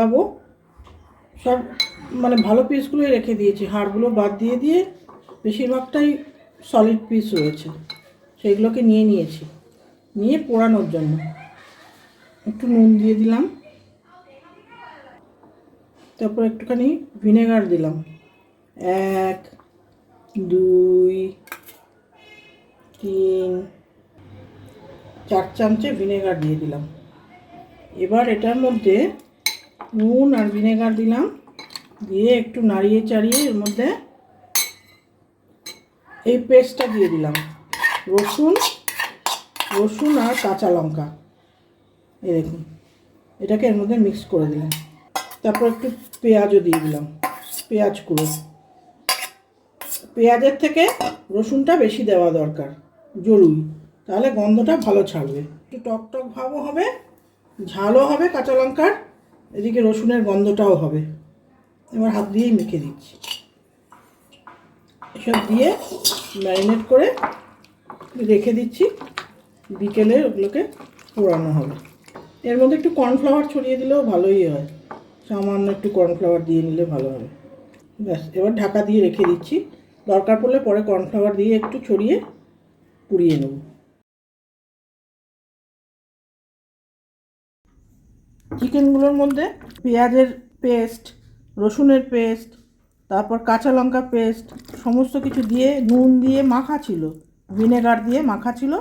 বানাবো। সব মানে ভালো পিসগুলোই রেখে দিয়েছি, হাড়গুলো বাদ দিয়ে দিয়ে বেশিরভাগটাই সলিড পিস রয়েছে, সেইগুলোকে নিয়ে নিয়েছি, নিয়ে পোড়ানোর জন্য একটু নুন দিয়ে দিলাম, তারপর একটুখানি ভিনেগার দিলাম, 1 2 3 4 চামচে ভিনেগার দিয়ে দিলাম। এবার এটার মধ্যে নুন আর ভিনেগার দিলাম, দিয়ে একটু নাড়িয়ে চাড়িয়ে এর মধ্যে এই পেস্টটা দিয়ে দিলাম, রসুন আর কাঁচা লঙ্কা। এই দেখুন, এটাকে এর মধ্যে মিক্স করে দিলাম। তারপর একটু পেঁয়াজও দিয়ে দিলাম, পেঁয়াজ কুঁড়ো। পেঁয়াজের থেকে রসুনটা বেশি দেওয়া দরকার, জরুরি, তাহলে গন্ধটা ভালো ছাড়বে। একটু টক টক ভাবও হবে, ঝালও হবে কাঁচা লঙ্কার, এদিকে রসুনের গন্ধটাও হবে। এবার হাত দিয়েই মেখে দিচ্ছি। এসব দিয়ে ম্যারিনেট করে রেখে দিচ্ছি, বিকেলে ওগুলোকে পোড়ানো হবে। এর মধ্যে একটু কর্নফ্লাওয়ার ছড়িয়ে দিলেও ভালোই হয়, সামান্য একটু কর্নফ্লাওয়ার দিয়ে নিলে ভালো হবে। ব্যাস, এবার ঢাকা দিয়ে রেখে দিচ্ছি, দরকার পড়লে পরে কর্নফ্লাওয়ার দিয়ে একটু ছড়িয়ে পুড়িয়ে নেব। চিকেনগুলোর মধ্যে পেঁয়াজের পেস্ট, রসুনের পেস্ট, তারপর কাঁচা লঙ্কা পেস্ট, সমস্ত কিছু দিয়ে নুন দিয়ে মাখা ছিল, ভিনেগার দিয়ে মাখা ছিল।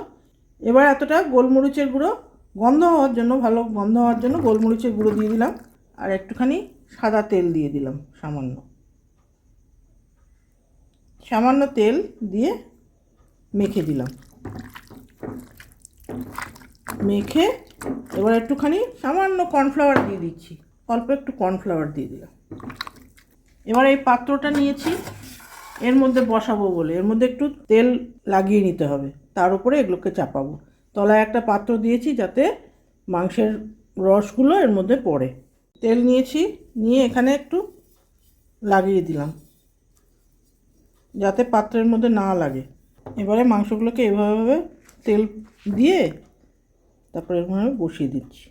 এবার এতটা গোলমরিচের গুঁড়ো, গন্ধ হওয়ার জন্য, ভালো গন্ধ হওয়ার জন্য গোলমরিচের গুঁড়ো দিয়ে দিলাম, আর একটুখানি সাদা তেল দিয়ে দিলাম, সামান্য তেল দিয়ে মেখে দিলাম। মেখে এবার একটুখানি সামান্য কর্নফ্লাওয়ার দিয়ে দিচ্ছি, অল্প একটু কর্নফ্লাওয়ার দিয়ে দিলাম। এবার এই পাত্রটা নিয়েছি এর মধ্যে বসাবো বলে, এর মধ্যে একটু তেল লাগিয়ে নিতে হবে, তার উপরে এগুলোকে চাপাবো। তলায় একটা পাত্র দিয়েছি যাতে মাংসের রসগুলো এর মধ্যে পড়ে। তেল নিয়েছি, নিয়ে এখানে একটু লাগিয়ে দিলাম যাতে পাত্রের মধ্যে না লাগে। এবারে মাংসগুলোকে এভাবে তেল দিয়ে তারপরে এভাবে বসিয়ে দিচ্ছি,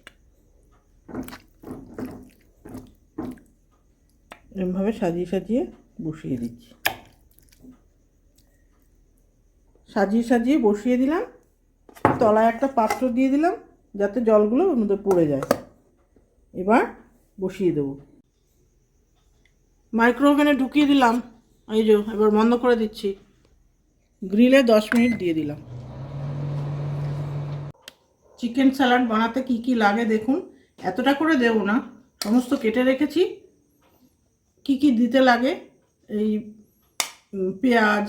এভাবে সাজিয়ে সাজিয়ে বসিয়ে দিচ্ছি। সাজিয়ে বসিয়ে দিলাম, তলায় একটা পাত্র দিয়ে দিলাম যাতে জলগুলো ওর মধ্যে পড়ে যায়। এবার বসিয়ে দেবো, মাইক্রো ওভেনে ঢুকিয়ে দিলাম। এই যে এবার বন্ধ করে দিচ্ছি, গ্রিলে 10 মিনিট দিয়ে দিলাম। চিকেন স্যালাড বানাতে কি কি লাগে দেখুন, এতটা করে দেবো না, সমস্ত কেটে রেখেছি। কি কি দিতে লাগে, এই পেঁয়াজ,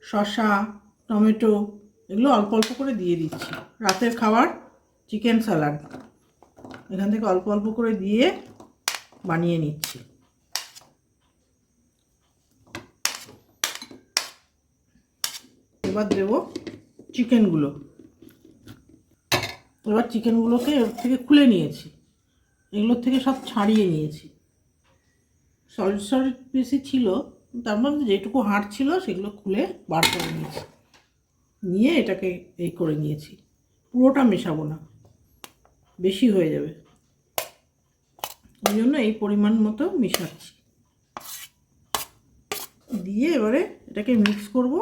শসা, টমেটো, এগুলো অল্প অল্প করে দিয়ে দিচ্ছি। রাতের খাবার চিকেন স্যালাড এখান থেকে অল্প অল্প করে দিয়ে বানিয়ে নিচ্ছি। এবার দেবো চিকেনগুলো। এবার চিকেনগুলোকে এর থেকে খুলে নিয়েছি, এগুলোর থেকে সব ছাড়িয়ে নিয়েছি। সলিড পিসই ছিল, তার মধ্যে যেটুকু হাড় ছিল সেগুলো খুলে বার করে নিয়েছি, নিয়ে এটাকে এই করে নিয়েছি। পুরোটা মেশাবো না, বেশি হয়ে যাবে, ওই জন্য এই পরিমাণ মতো মেশাচ্ছি। দিয়ে এবারে এটাকে মিক্স করব।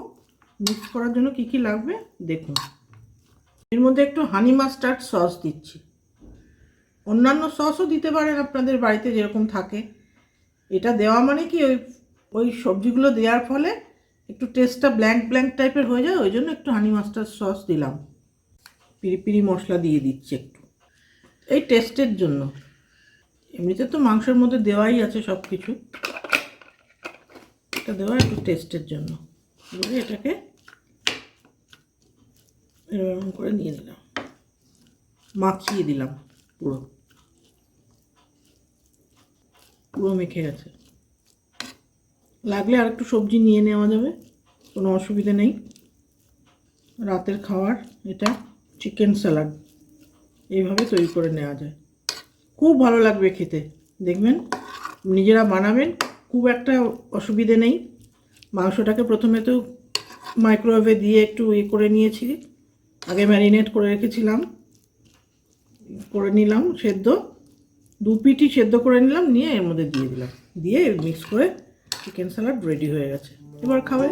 মিক্স করার জন্য কি কি লাগবে দেখুন, এর মধ্যে একটু হানি মাস্টার্ড সস দিচ্ছি, অন্যান্য সসও দিতে পারেন আপনাদের বাড়িতে যেরকম থাকে। এটা দেওয়া মানে কি ওই সবজিগুলো দেওয়ার ফলে একটু টেস্টটা ব্ল্যাঙ্ক টাইপের হয়ে যায়, ওই জন্য একটু হানি মাস্টার্ড সস দিলাম। পিরি মশলা দিয়ে দিচ্ছি একটু, এই টেস্টের জন্য। এমনিতে তো মাংসের মধ্যে দেওয়াই আছে সব কিছু, এটা দেওয়া একটু টেস্টের জন্য। এবারে এটাকে এরকম করে নিয়ে দিলাম, মাখিয়ে দিলাম, পুরো মেখে গেছে। লাগলে আর একটু সবজি নিয়ে নেওয়া যাবে, কোনো অসুবিধা নেই। রাতের খাবার এটা চিকেন স্যালাড এইভাবে তৈরি করে নেওয়া যায়, খুব ভালো লাগবে খেতে। দেখবেন, নিজেরা বানাবেন, খুব একটা অসুবিধে নেই। মাংসটাকে প্রথমে তো মাইক্রোওয়েভে দিয়ে একটু করে নিয়েছি, আগে ম্যারিনেট করে রেখেছিলাম, করে নিলাম সেদ্ধ। দু পিঠই সেদ্ধ করে নিলাম, নিয়ে এর মধ্যে দিয়ে দিলাম, দিয়ে মিক্স করে চিকেন স্যালাড রেডি হয়ে গেছে। এবার খাবে।